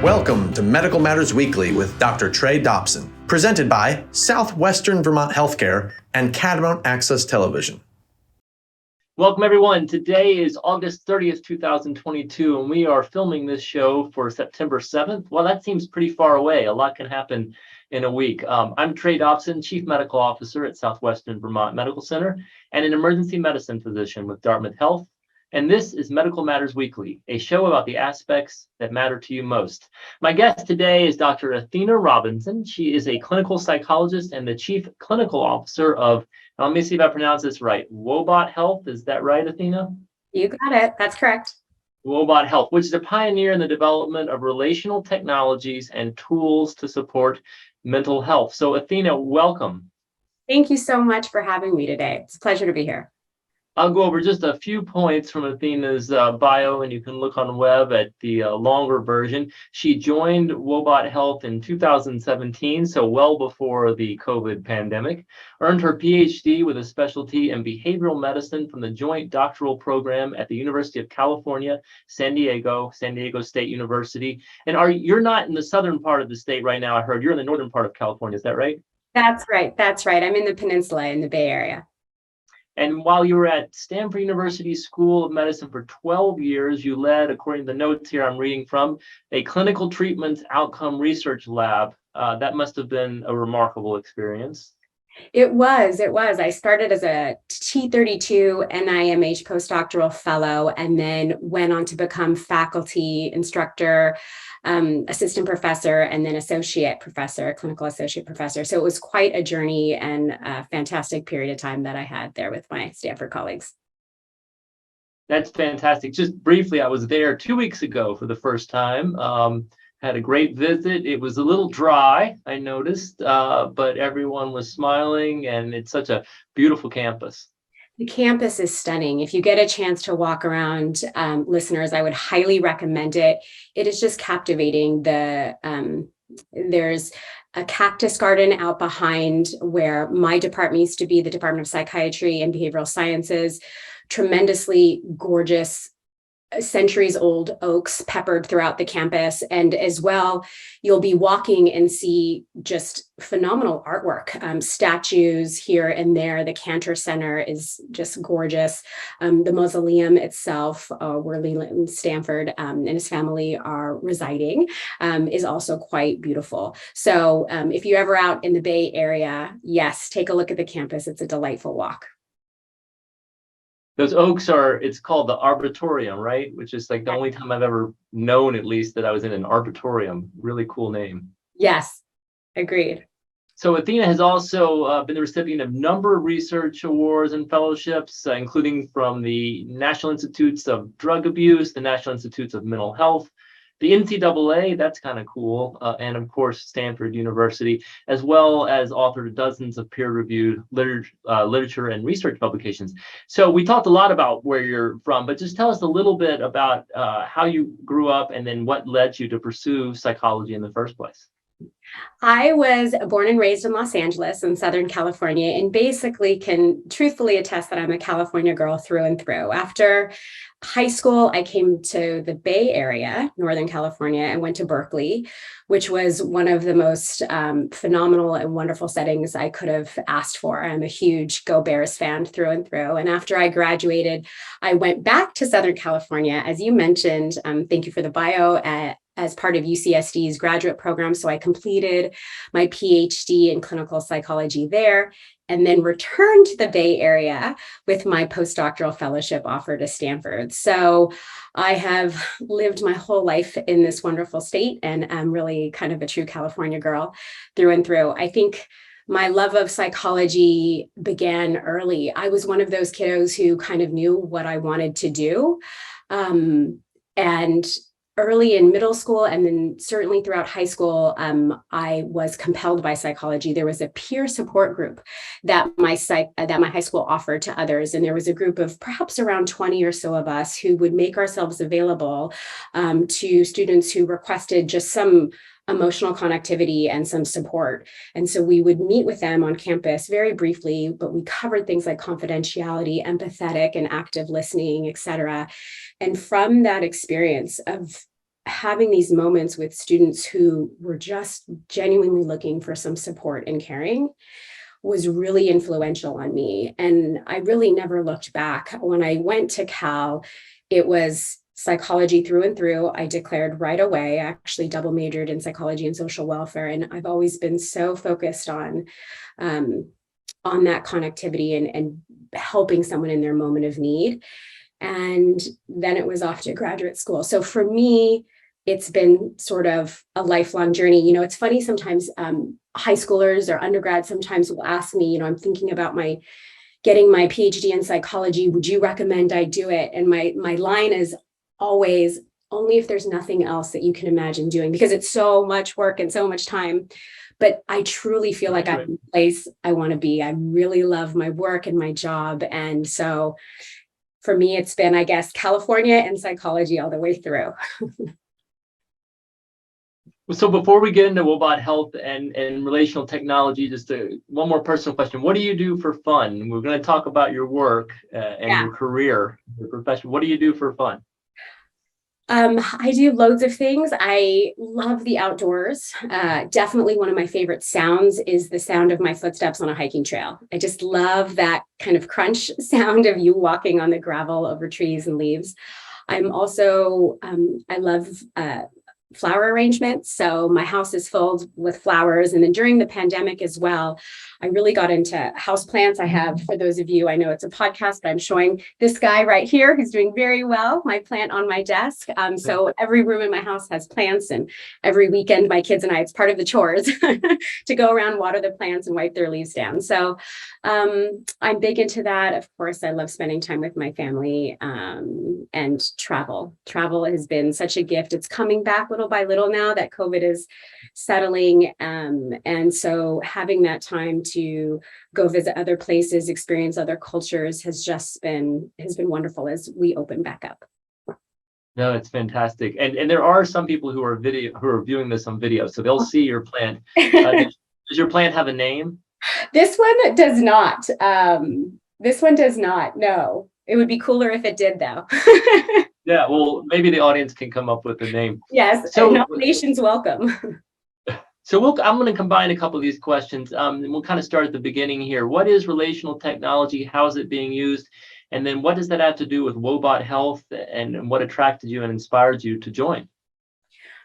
Welcome to Medical Matters Weekly with Dr. Trey Dobson, presented by Southwestern Vermont Healthcare and Catamount Access Television. Welcome, everyone. Today is August 30th, 2022, and we are filming this show for September 7th. Well, that seems pretty far away. A lot can happen in a week. I'm Trey Dobson, Chief Medical Officer at Southwestern Vermont Medical Center and an emergency medicine physician with Dartmouth Health. And this is Medical Matters Weekly, a show about the aspects that matter to you most. My guest today is Dr. Athena Robinson. She is a clinical psychologist and the Chief Clinical Officer of, let me see if I pronounce this right, Wobot Health. Is that right, Athena? You got it. That's correct. Wobot Health, which is a pioneer in the development of relational technologies and tools to support mental health. So Athena, welcome. Thank you so much for having me today. It's a pleasure to be here. I'll go over just a few points from Athena's bio, and you can look on the web at the longer version. She joined Wobot Health in 2017, so well before the COVID pandemic. Earned her PhD with a specialty in behavioral medicine from the Joint Doctoral Program at the University of California, San Diego State University. And you're not in the southern part of the state right now, I heard. You're in the northern part of California, is that right? That's right. That's right. I'm in the peninsula in the Bay Area. And while you were at Stanford University School of Medicine for 12 years, you led, according to the notes here I'm reading from, a clinical treatment outcome research lab. That must have been a remarkable experience. It was. I started as a T32 NIMH postdoctoral fellow and then went on to become faculty instructor, assistant professor, and then clinical associate professor. So it was quite a journey and a fantastic period of time that I had there with my Stanford colleagues. That's fantastic. Just briefly, I was there 2 weeks ago for the first time. Had a great visit. It was a little dry, I noticed, but everyone was smiling, and it's such a beautiful campus. The campus is stunning. If you get a chance to walk around, listeners, I would highly recommend it. It is just captivating. There's a cactus garden out behind where my department used to be, the Department of Psychiatry and Behavioral Sciences. Tremendously gorgeous, centuries-old oaks peppered throughout the campus. And as well, you'll be walking and see just phenomenal artwork, statues here and there. The Cantor Center is just gorgeous. The mausoleum itself, where Leland Stanford and his family are residing, is also quite beautiful. So if you're ever out in the Bay Area, yes, take a look at the campus. It's a delightful walk. Those oaks it's called the Arboretum, right? Which is like the only time I've ever known, at least, that I was in an arboretum. Really cool name. Yes, agreed. So Athena has also been the recipient of a number of research awards and fellowships, including from the National Institutes of Drug Abuse, the National Institutes of Mental Health, the NCAA, that's kind of cool, and of course, Stanford University, as well as authored dozens of peer-reviewed literature and research publications. So we talked a lot about where you're from, but just tell us a little bit about how you grew up and then what led you to pursue psychology in the first place. I was born and raised in Los Angeles in Southern California, and basically can truthfully attest that I'm a California girl through and through. After high school, I came to the Bay Area, Northern California, and went to Berkeley, which was one of the most phenomenal and wonderful settings I could have asked for. I'm a huge Go Bears fan through and through. And after I graduated, I went back to Southern California, as you mentioned. Thank you for the bio. As part of UCSD's graduate program. So I completed my PhD in clinical psychology there, and then returned to the Bay Area with my postdoctoral fellowship offer to Stanford. So I have lived my whole life in this wonderful state, and I'm really kind of a true California girl through and through. I think my love of psychology began early. I was one of those kiddos who kind of knew what I wanted to do. And early in middle school, and then certainly throughout high school, I was compelled by psychology. There was a peer support group that my high school offered to others. And there was a group of perhaps around 20 or so of us who would make ourselves available to students who requested just some emotional connectivity and some support. And so we would meet with them on campus very briefly, but we covered things like confidentiality, empathetic and active listening, et cetera. And from that experience of having these moments with students who were just genuinely looking for some support and caring was really influential on me. And I really never looked back. When I went to Cal, it was psychology through and through. I declared right away. I actually double majored in psychology and social welfare. And I've always been so focused on that connectivity and helping someone in their moment of need. And then it was off to graduate school. So for me, it's been sort of a lifelong journey. It's funny sometimes high schoolers or undergrads sometimes will ask me, I'm thinking about getting my PhD in psychology. Would you recommend I do it? And my line is always, only if there's nothing else that you can imagine doing, because it's so much work and so much time. But I truly feel like I'm in the place I want to be. I really love my work and my job. And so for me, it's been, I guess, California and psychology all the way through. So before we get into Wobot Health and relational technology, just one more personal question. What do you do for fun? We're going to talk about your work and your career, your profession. What do you do for fun? I do loads of things. I love the outdoors. Definitely one of my favorite sounds is the sound of my footsteps on a hiking trail. I just love that kind of crunch sound of you walking on the gravel over trees and leaves. I'm also, I love flower arrangements. So my house is filled with flowers. And then during the pandemic as well, I really got into houseplants. I have, for those of you, I know it's a podcast, but I'm showing this guy right here who's doing very well, my plant on my desk. So every room in my house has plants, and every weekend, my kids and I, it's part of the chores to go around, water the plants and wipe their leaves down. So I'm big into that. Of course, I love spending time with my family and travel. Travel has been such a gift. It's coming back little by little now that COVID is settling. And so having that time to go visit other places, experience other cultures has been wonderful as we open back up. No, it's fantastic. And there are some people who are viewing this on video, so they'll see your plant. Does your plant have a name? This one does not. No. It would be cooler if it did, though. Yeah, well, maybe the audience can come up with a name. Yes, so nominations welcome. So I'm going to combine a couple of these questions. We'll kind of start at the beginning here. What is relational technology? How is it being used? And then what does that have to do with Wobot Health, and what attracted you and inspired you to join?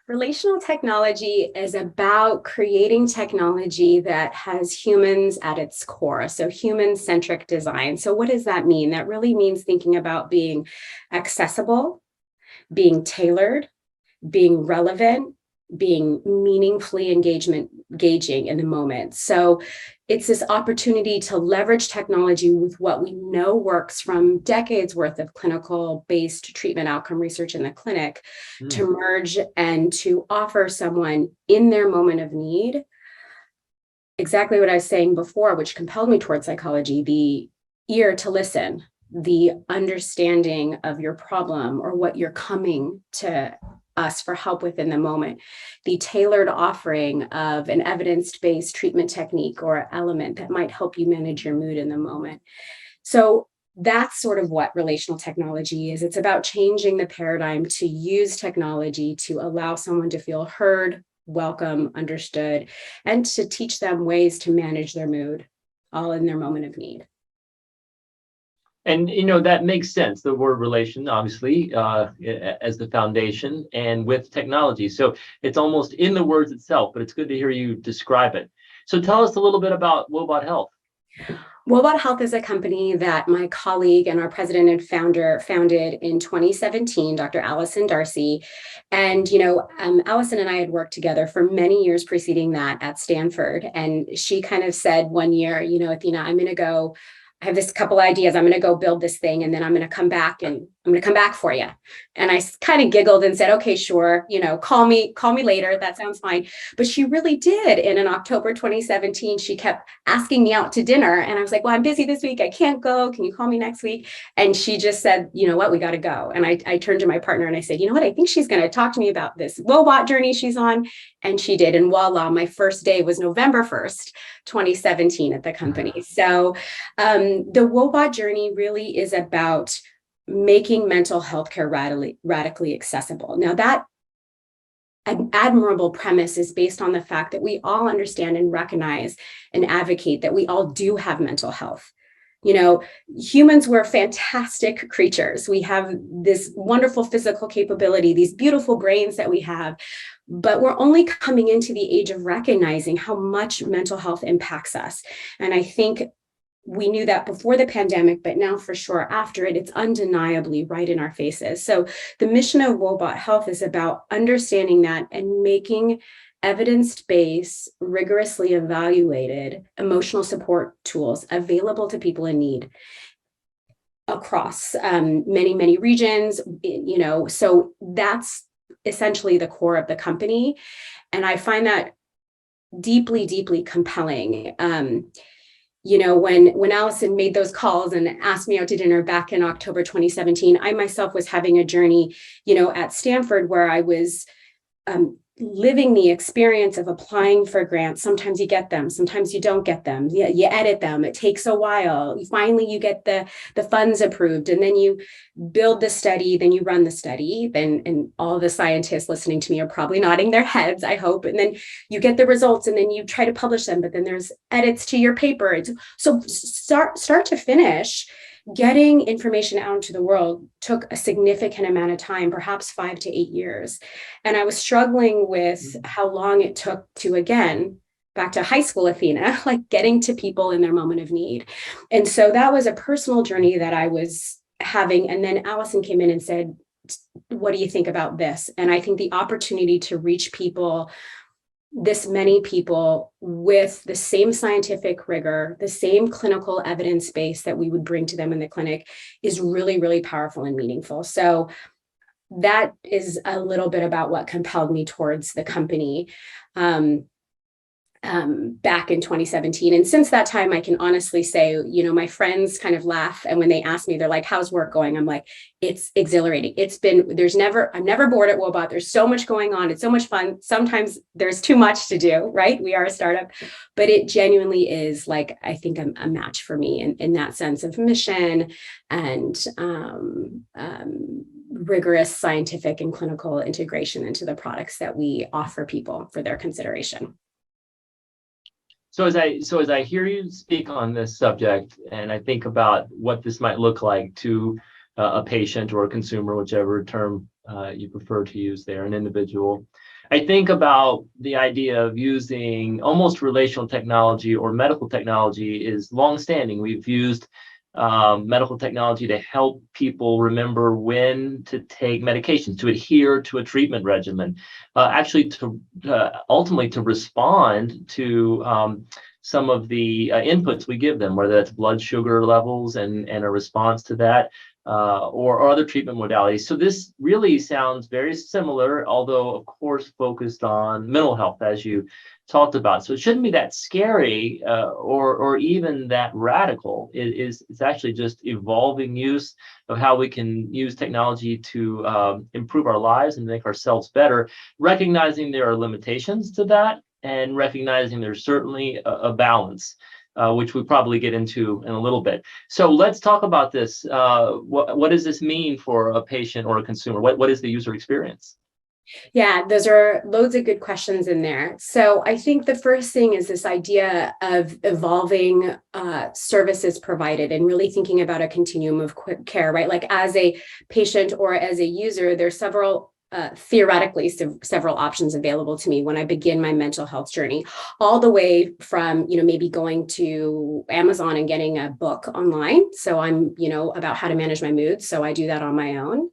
Relational technology is about creating technology that has humans at its core. So human-centric design. So what does that mean? That really means thinking about being accessible, being tailored, being relevant, being meaningfully engaging in the moment. So it's this opportunity to leverage technology with what we know works from decades worth of clinical-based treatment outcome research in the clinic to merge and to offer someone in their moment of need exactly what I was saying before, which compelled me towards psychology: the ear to listen, the understanding of your problem or what you're coming to us for help with in the moment, the tailored offering of an evidence-based treatment technique or element that might help you manage your mood in the moment. So that's sort of what relational technology is. It's about changing the paradigm to use technology to allow someone to feel heard, welcome, understood, and to teach them ways to manage their mood, all in their moment of need. And, that makes sense. The word relation, obviously, as the foundation, and with technology. So it's almost in the words itself, but it's good to hear you describe it. So tell us a little bit about Wobot Health. Wobot Health is a company that my colleague and our president and founder founded in 2017, Dr. Allison Darcy. And, Allison and I had worked together for many years preceding that at Stanford. And she kind of said one year, Athena, I have this couple ideas. I'm going to go build this thing, and then I'm going to come back for you. And I kind of giggled and said, okay, sure. Call me later. That sounds fine. But she really did. And in October 2017, she kept asking me out to dinner. And I was like, well, I'm busy this week. I can't go. Can you call me next week? And she just said, you know what, we got to go. And I turned to my partner and I said, you know what, I think she's going to talk to me about this Wobot journey she's on. And she did. And voila, my first day was November 1st, 2017 at the company. So the Wobot journey really is about making mental health care radically accessible. Now, that admirable premise is based on the fact that we all understand and recognize and advocate that we all do have mental health. You know, humans were fantastic creatures. We have this wonderful physical capability, these beautiful brains that we have, but we're only coming into the age of recognizing how much mental health impacts us. And I think we knew that before the pandemic, but now for sure after it, it's undeniably right in our faces. So the mission of Woebot Health is about understanding that and making evidence-based, rigorously evaluated emotional support tools available to people in need across many, many regions, you know, so that's essentially the core of the company. And I find that deeply, deeply compelling. You know, when Allison made those calls and asked me out to dinner back in October 2017, I myself was having a journey, you know, at Stanford where I was living the experience of applying for grants. Sometimes you get them, sometimes you don't get them. You edit them. It takes a while. Finally, you get the funds approved, and then you build the study, then you run the study. And all the scientists listening to me are probably nodding their heads, I hope. And then you get the results, and then you try to publish them, but then there's edits to your paper. So start to finish, getting information out into the world took a significant amount of time, perhaps 5 to 8 years. And I was struggling with how long it took to, again, back to high school Athena, like getting to people in their moment of need. And so that was a personal journey that I was having. And then Allison came in and said, what do you think about this? And I think the opportunity to reach people, this many people, with the same scientific rigor, the same clinical evidence base that we would bring to them in the clinic is really, really powerful and meaningful. So that is a little bit about what compelled me towards the company back in 2017. And since that time, I can honestly say, you know, my friends kind of laugh. And when they ask me, they're like, how's work going? I'm like, it's exhilarating. I'm never bored at Woebot. There's so much going on. It's so much fun. Sometimes there's too much to do, right? We are a startup, but it genuinely is, like, I think a match for me in that sense of mission and rigorous scientific and clinical integration into the products that we offer people for their consideration. So as I hear you speak on this subject, and I think about what this might look like to a patient or a consumer, whichever term you prefer to use there, an individual, I think about the idea of using almost relational technology or medical technology is longstanding. We've used medical technology to help people remember when to take medications, to adhere to a treatment regimen, actually to ultimately to respond to some of the inputs we give them, whether that's blood sugar levels and a response to that, or other treatment modalities. So this really sounds very similar, although of course focused on mental health, as you talked about. So it shouldn't be that scary or even that radical. It's actually just evolving use of how we can use technology to improve our lives and make ourselves better, recognizing there are limitations to that and recognizing there's certainly a balance, which we probably get into in a little bit. So let's talk about this. What does this mean for a patient or a consumer? What is the user experience? Yeah, those are loads of good questions in there. So I think the first thing is this idea of evolving services provided and really thinking about a continuum of care, right? Like as a patient or as a user, there's theoretically several options available to me when I begin my mental health journey, all the way from, you know, maybe going to Amazon and getting a book online. So I'm, you know, about how to manage my mood. So I do that on my own.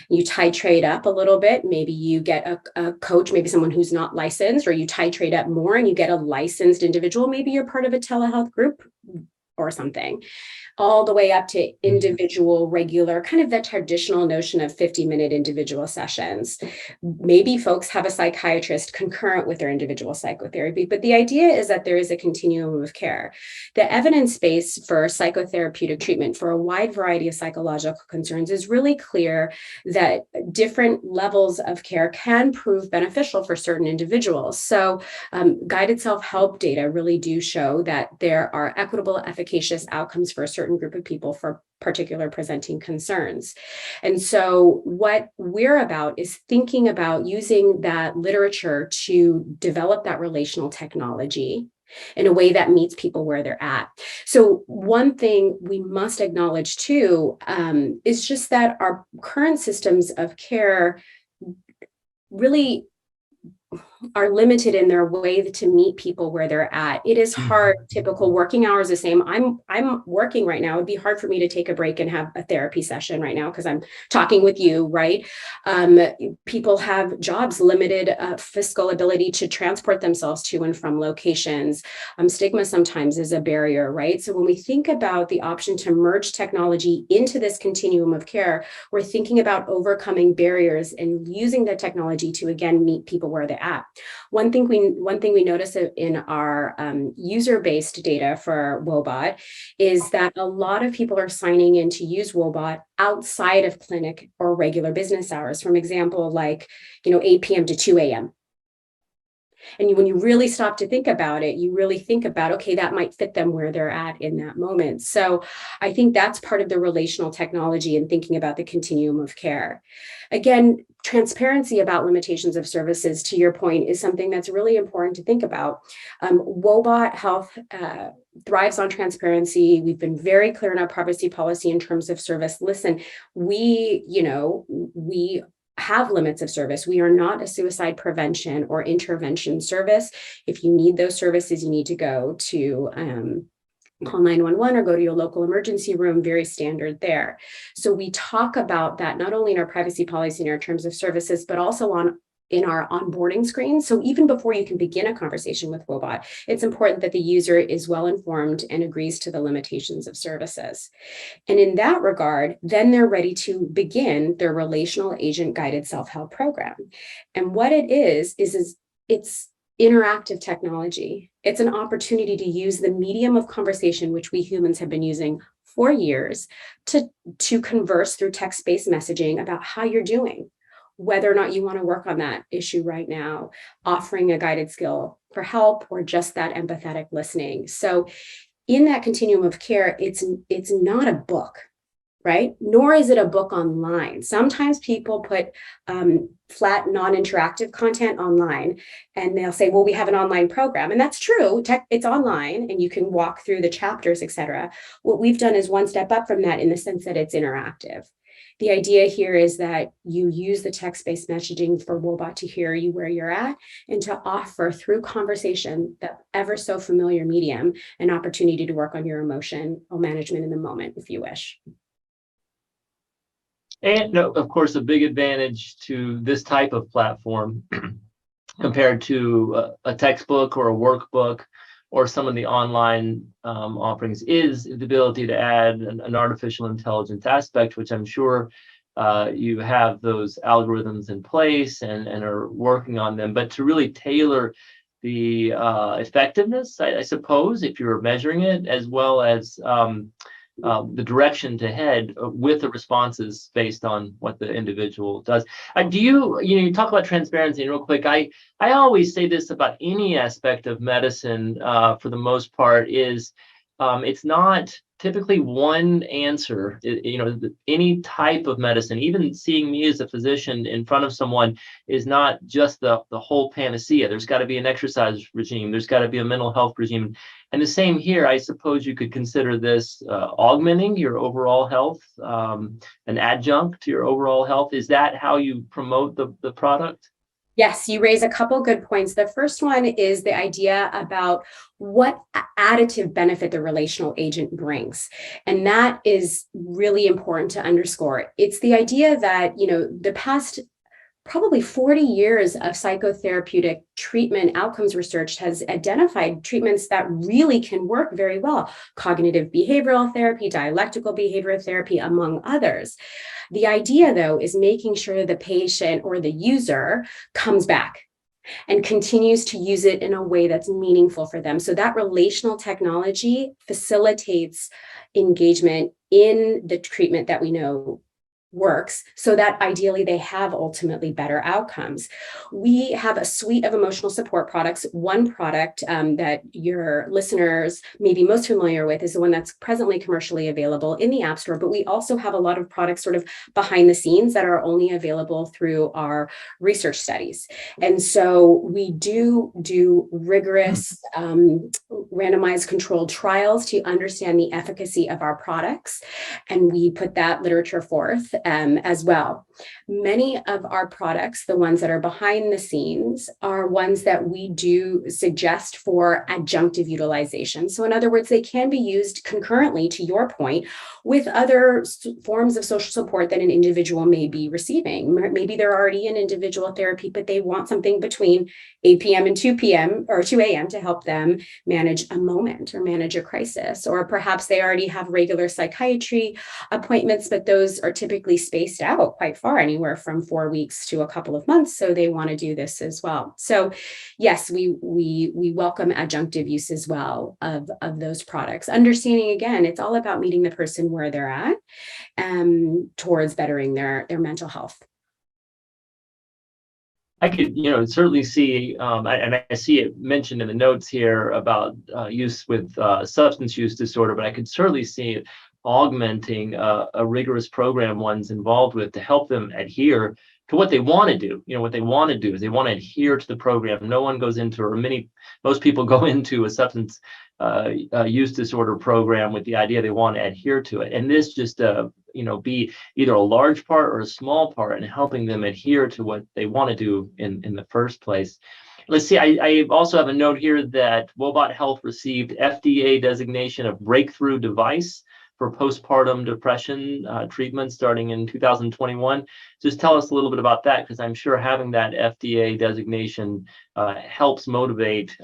You titrate up a little bit. Maybe you get a coach, maybe someone who's not licensed, or you titrate up more and you get a licensed individual. Maybe you're part of a telehealth group or something, all the way up to individual, regular, kind of the traditional notion of 50-minute individual sessions. Maybe folks have a psychiatrist concurrent with their individual psychotherapy, but the idea is that there is a continuum of care. The evidence base for psychotherapeutic treatment for a wide variety of psychological concerns is really clear that different levels of care can prove beneficial for certain individuals. So guided self-help data really do show that there are equitable, efficacious outcomes for certain certain group of people for particular presenting concerns. And so what we're about is thinking about using that literature to develop that relational technology in a way that meets people where they're at. So one thing we must acknowledge too is just that our current systems of care really are limited in their way to meet people where they're at. It is hard. Typical working hours the same. I'm working right now. It'd be hard for me to take a break and have a therapy session right now because I'm talking with you, right? People have jobs, limited fiscal ability to transport themselves to and from locations. Stigma sometimes is a barrier, right? So when we think about the option to merge technology into this continuum of care, we're thinking about overcoming barriers and using the technology to again meet people where they're at. One thing we notice in our user-based data for Wobot is that a lot of people are signing in to use Wobot outside of clinic or regular business hours. For example, like 8 p.m. to 2 a.m. And when you really stop to think about it, you really think about, okay, that might fit them where they're at in that moment. So I think that's part of the relational technology and thinking about the continuum of care. Again, transparency about limitations of services, to your point, is something that's really important to think about. Wobot Health thrives on transparency. We've been very clear in our privacy policy in terms of service. Listen, we have limits of service. We are not a suicide prevention or intervention service. If you need those services, you need to go to call 911 or go to your local emergency room, very standard there. So we talk about that not only in our privacy policy and our terms of services, but also in our onboarding screen. So even before you can begin a conversation with Wobot, it's important that the user is well informed and agrees to the limitations of services. And in that regard, then they're ready to begin their relational agent guided self-help program. And what it is it's interactive technology. It's an opportunity to use the medium of conversation, which we humans have been using for years, to converse through text-based messaging about how you're doing, whether or not you want to work on that issue right now, offering a guided skill for help or just that empathetic listening. So in that continuum of care, it's not a book, right? Nor is it a book online. Sometimes people put flat, non-interactive content online and they'll say, well, we have an online program. And that's true. It's online and you can walk through the chapters, et cetera. What we've done is one step up from that in the sense that it's interactive. The idea here is that you use the text-based messaging for Wobot to hear you where you're at and to offer through conversation, that ever so familiar medium, an opportunity to work on your emotional management in the moment, if you wish. And of course, a big advantage to this type of platform compared to a textbook or a workbook or some of the online offerings is the ability to add an artificial intelligence aspect, which I'm sure you have those algorithms in place and are working on them, but to really tailor the effectiveness, I suppose, if you're measuring it, as well as the direction to head with the responses based on what the individual does. You talk about transparency, and real quick, I always say this about any aspect of medicine, for the most part, is it's not typically one answer. Any type of medicine, even seeing me as a physician in front of someone, is not just the whole panacea. There's got to be an exercise regime. There's got to be a mental health regime. And the same here. I suppose you could consider this augmenting your overall health, an adjunct to your overall health. Is that how you promote the product? Yes, you raise a couple good points. The first one is the idea about what additive benefit the relational agent brings. And that is really important to underscore. It's the idea that, the past probably 40 years of psychotherapeutic treatment outcomes research has identified treatments that really can work very well. Cognitive behavioral therapy, dialectical behavioral therapy, among others. The idea, though, is making sure the patient or the user comes back and continues to use it in a way that's meaningful for them. So that relational technology facilitates engagement in the treatment that we know works so that ideally they have ultimately better outcomes. We have a suite of emotional support products. One product that your listeners may be most familiar with is the one that's presently commercially available in the App Store, but we also have a lot of products sort of behind the scenes that are only available through our research studies. And so we do rigorous randomized controlled trials to understand the efficacy of our products, and we put that literature forth as well. Many of our products, the ones that are behind the scenes, are ones that we do suggest for adjunctive utilization. So in other words, they can be used concurrently, to your point, with other forms of social support that an individual may be receiving. Maybe they're already in individual therapy, but they want something between 8 p.m. and 2 p.m. or 2 a.m. to help them manage a moment or manage a crisis. Or perhaps they already have regular psychiatry appointments, but those are typically spaced out quite far, anywhere from 4 weeks to a couple of months. So they want to do this as well. So yes, we welcome adjunctive use as well of those products. Understanding, again, it's all about meeting the person where they're at towards bettering their mental health. I could, certainly see, and I see it mentioned in the notes here about use with substance use disorder, but I could certainly see it augmenting a rigorous program one's involved with to help them adhere to what they want to do. What they want to do is they want to adhere to the program. No one goes into, or most people go into a substance use disorder program with the idea they want to adhere to it. And this just, be either a large part or a small part in helping them adhere to what they want to do in the first place. Let's see, I also have a note here that Wobot Health received FDA designation of breakthrough device for postpartum depression treatment starting in 2021. Just tell us a little bit about that, because I'm sure having that FDA designation helps motivate,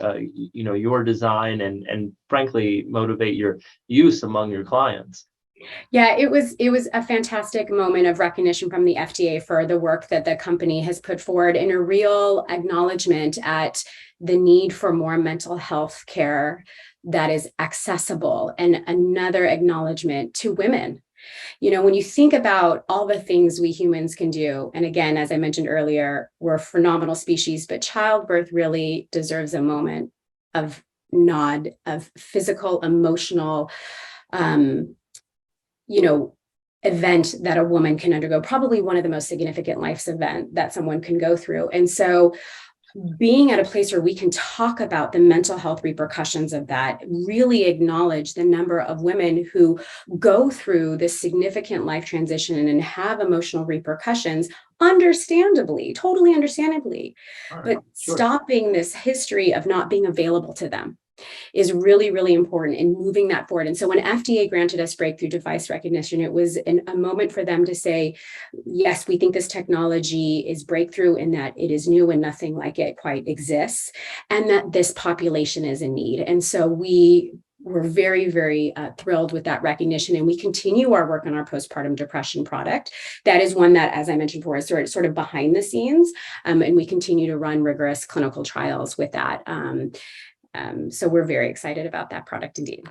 your design and frankly, motivate your use among your clients. Yeah, it was a fantastic moment of recognition from the FDA for the work that the company has put forward, and a real acknowledgement at the need for more mental health care that is accessible, and another acknowledgement to women. When you think about all the things we humans can do, and again, as I mentioned earlier, we're a phenomenal species, but childbirth really deserves a moment of nod, of physical, emotional, event that a woman can undergo, probably one of the most significant life's event that someone can go through. And so being at a place where we can talk about the mental health repercussions of that, really acknowledge the number of women who go through this significant life transition and have emotional repercussions, understandably, totally understandably, but sure. Stopping this history of not being available to them is really, really important in moving that forward. And so when FDA granted us breakthrough device recognition, it was a moment for them to say, yes, we think this technology is breakthrough in that it is new and nothing like it quite exists, and that this population is in need. And so we're very, very thrilled with that recognition. And we continue our work on our postpartum depression product. That is one that, as I mentioned before, is sort of behind the scenes. And we continue to run rigorous clinical trials with that. So we're very excited about that product indeed.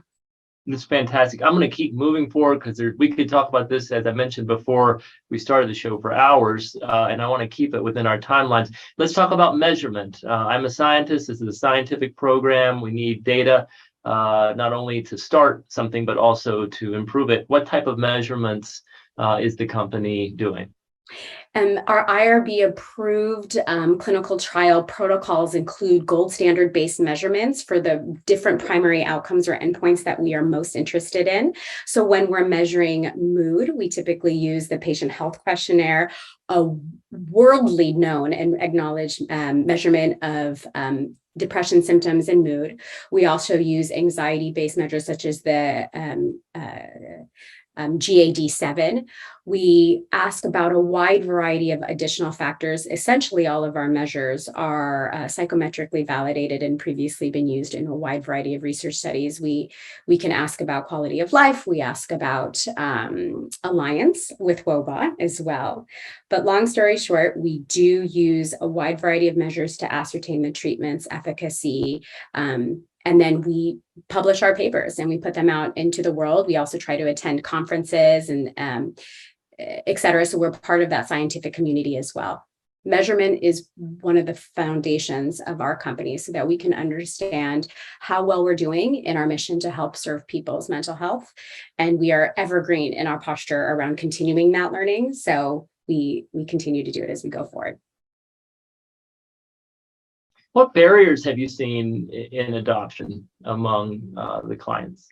It's fantastic. I'm going to keep moving forward because we could talk about this, as I mentioned before we started the show, for hours, and I want to keep it within our timelines. Let's talk about measurement. I'm a scientist. This is a scientific program. We need data, not only to start something, but also to improve it. What type of measurements is the company doing? Our IRB approved clinical trial protocols include gold standard based measurements for the different primary outcomes or endpoints that we are most interested in. So when we're measuring mood, we typically use the patient health questionnaire, a worldly known and acknowledged measurement of depression symptoms and mood. We also use anxiety-based measures such as the GAD-7. We ask about a wide variety of additional factors. Essentially, all of our measures are psychometrically validated and previously been used in a wide variety of research studies. We can ask about quality of life. We ask about alliance with WOBA as well. But long story short, we do use a wide variety of measures to ascertain the treatment's efficacy. And then we publish our papers and we put them out into the world. We also try to attend conferences and et cetera. So we're part of that scientific community as well. Measurement is one of the foundations of our company so that we can understand how well we're doing in our mission to help serve people's mental health. And we are evergreen in our posture around continuing that learning. So we continue to do it as we go forward. What barriers have you seen in adoption among the clients?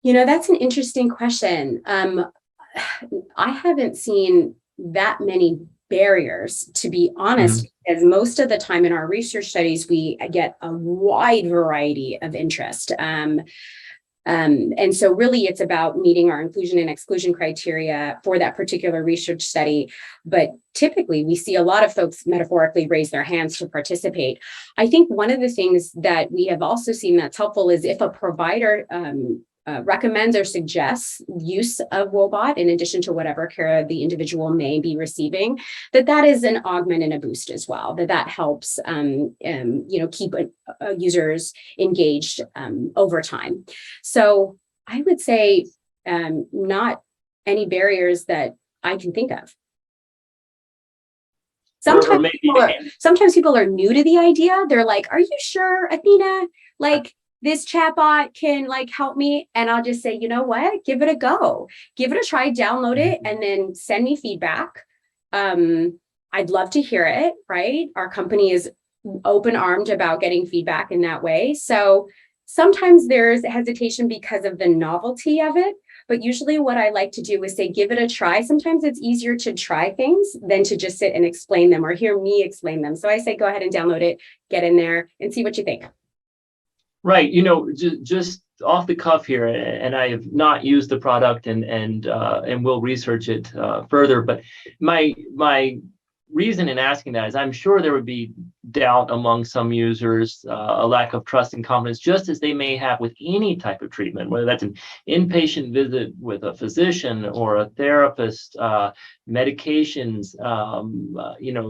That's an interesting question. I haven't seen that many barriers, to be honest, because most of the time in our research studies, we get a wide variety of interest. And so really it's about meeting our inclusion and exclusion criteria for that particular research study. But typically we see a lot of folks metaphorically raise their hands to participate. I think one of the things that we have also seen that's helpful is if a provider recommends or suggests use of Wobot in addition to whatever care the individual may be receiving, that is an augment and a boost as well, that helps keep users engaged over time. So I would say not any barriers that I can think of. Sometimes people are new to the idea. They're like, "Are you sure, Athena? This chatbot can help me?" And I'll just say, you know what? Give it a go. Give it a try, download it, and then send me feedback. I'd love to hear it, right? Our company is open-armed about getting feedback in that way. So sometimes there's hesitation because of the novelty of it. But usually what I like to do is say, give it a try. Sometimes it's easier to try things than to just sit and explain them or hear me explain them. So I say, go ahead and download it, get in there and see what you think. Right. Just off the cuff here, and I have not used the product and will research it further. But my reason in asking that is I'm sure there would be doubt among some users, a lack of trust and confidence, just as they may have with any type of treatment, whether that's an inpatient visit with a physician or a therapist, medications,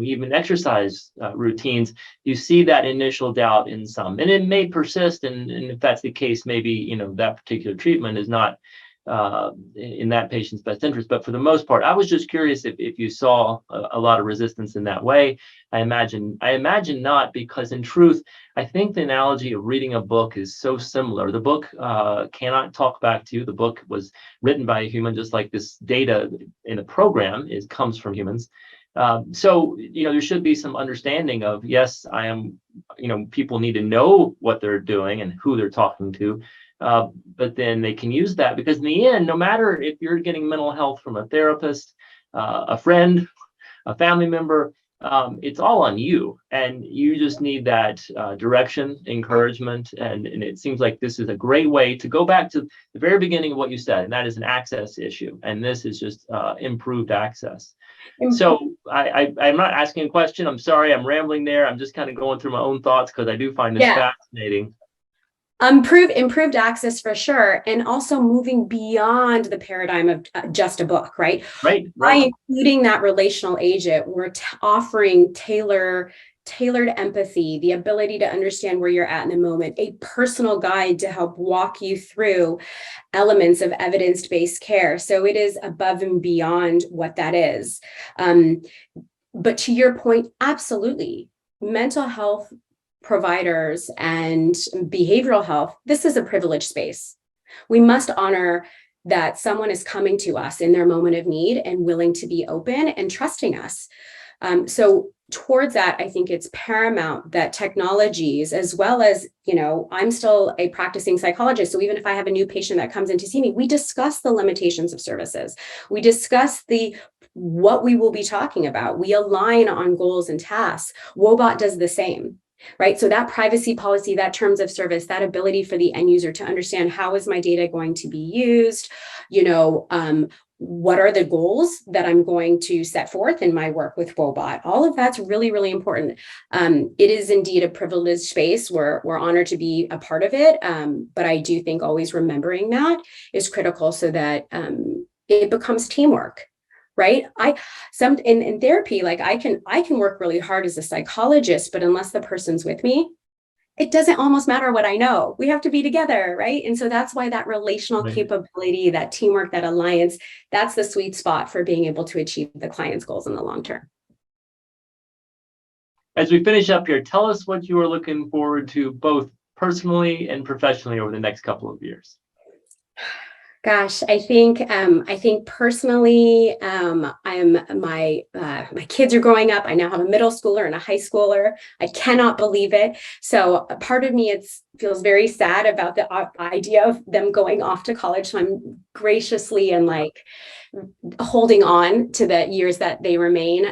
even exercise routines. You see that initial doubt in some, and it may persist. And if that's the case, maybe, that particular treatment is not in that patient's best interest. But for the most part, I was just curious if you saw a lot of resistance in that way. I imagine not, because in truth, I think the analogy of reading a book is so similar. The book cannot talk back to you. The book was written by a human, just like this data in the program comes from humans. So there should be some understanding of, yes, I am, people need to know what they're doing and who they're talking to. But then they can use that, because in the end, no matter if you're getting mental health from a therapist, a friend, a family member, it's all on you, and you just need that direction, encouragement, and it seems like this is a great way to go back to the very beginning of what you said, and that is an access issue, and this is just improved access. So I'm not asking a question. I'm sorry, I'm rambling there. I'm just kind of going through my own thoughts because I do find this fascinating. Improved access for sure, and also moving beyond the paradigm of just a book, right? Right. By including that relational agent, we're offering tailored empathy, the ability to understand where you're at in the moment, a personal guide to help walk you through elements of evidence-based care. So it is above and beyond what that is. But to your point, absolutely, mental health providers and behavioral health, this is a privileged space. We must honor that someone is coming to us in their moment of need and willing to be open and trusting us. So towards that, I think it's paramount that technologies, as well as, I'm still a practicing psychologist. So even if I have a new patient that comes in to see me, we discuss the limitations of services. We discuss what we will be talking about. We align on goals and tasks. Wobot does the same. Right. So that privacy policy, that terms of service, that ability for the end user to understand how is my data going to be used, what are the goals that I'm going to set forth in my work with Wobot? All of that's really, really important. It is indeed a privileged space. We're honored to be a part of it. But I do think always remembering that is critical so that it becomes teamwork. Right. In therapy, I can work really hard as a psychologist, but unless the person's with me, it doesn't almost matter what I know. We have to be together, right? And so that's why that relational Right. capability, that teamwork, that alliance, that's the sweet spot for being able to achieve the client's goals in the long term. As we finish up here, tell us what you are looking forward to both personally and professionally over the next couple of years. Gosh, I think personally, my kids are growing up. I now have a middle schooler and a high schooler. I cannot believe it. So a part of me feels very sad about the idea of them going off to college. So I'm graciously and like holding on to the years that they remain.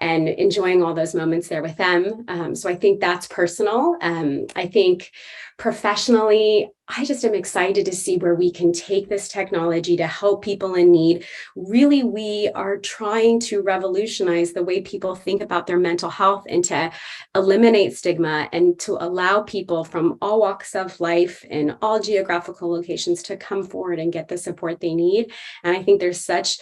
And enjoying all those moments there with them. So I think that's personal. I think professionally, I just am excited to see where we can take this technology to help people in need. Really, we are trying to revolutionize the way people think about their mental health and to eliminate stigma and to allow people from all walks of life and all geographical locations to come forward and get the support they need. And I think there's such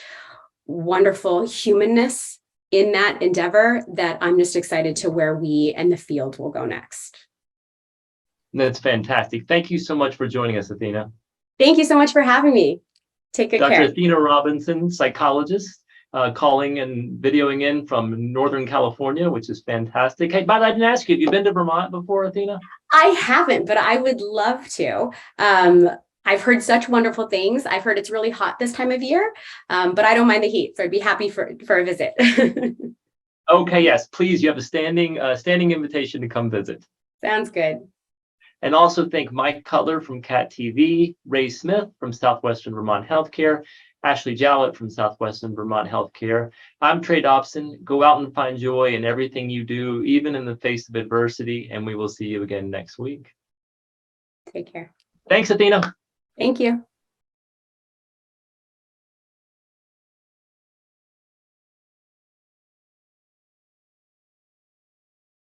wonderful humanness in that endeavor that I'm just excited to where we and the field will go next. That's fantastic. Thank you so much for joining us, Athena. Thank you so much for having me. Take good Dr. care. Athena Robinson, psychologist, calling and videoing in from Northern California, which is fantastic. Hey, by the way, I didn't ask you, have you been to Vermont before, Athena? I haven't, but I would love to. I've heard such wonderful things. I've heard it's really hot this time of year, but I don't mind the heat, so I'd be happy for a visit. Okay, yes, please. You have a standing invitation to come visit. Sounds good. And also thank Mike Cutler from CAT TV, Ray Smith from Southwestern Vermont Healthcare, Ashley Jowett from Southwestern Vermont Healthcare. I'm Trey Dobson. Go out and find joy in everything you do, even in the face of adversity, and we will see you again next week. Take care. Thanks, Athena. Thank you.